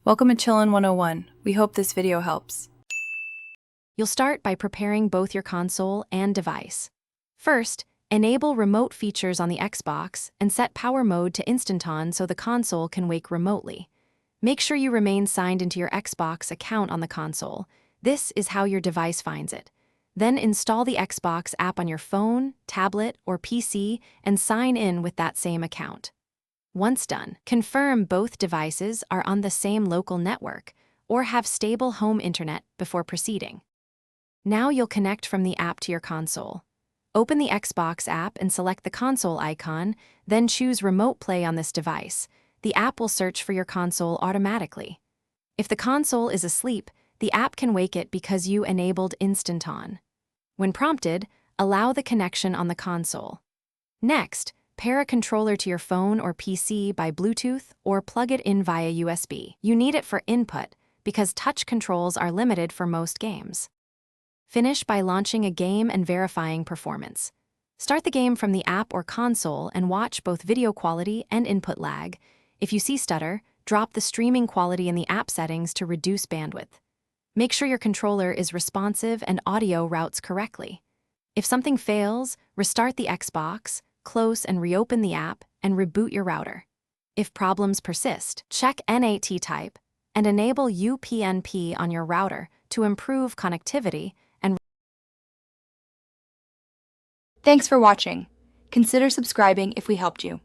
Welcome to Chillin' 101. We hope this video helps. You'll start by preparing both your console and device. First, enable remote features on the Xbox and set power mode to instant on so the console can wake remotely. Make sure you remain signed into your Xbox account on the console. This is how your device finds it. Then install the Xbox app on your phone, tablet, or PC and sign in with that same account. Once done, confirm both devices are on the same local network or have stable home internet before proceeding. Now you'll connect from the app to your console. Open the Xbox app and select the console icon, then choose Remote Play on this device. The app will search for your console automatically. If the console is asleep, the app can wake it because you enabled Instant On. When prompted, allow the connection on the console. Next, pair a controller to your phone or PC by Bluetooth or plug it in via USB. You need it for input because touch controls are limited for most games. Finish by launching a game and verifying performance. Start the game from the app or console and watch both video quality and input lag. If you see stutter, drop the streaming quality in the app settings to reduce bandwidth. Make sure your controller is responsive and audio routes correctly. If something fails, restart the Xbox, close and reopen the app, and reboot your router. If problems persist, check NAT type and enable UPnP on your router to improve connectivity and. Thanks for watching. Consider subscribing if we helped you.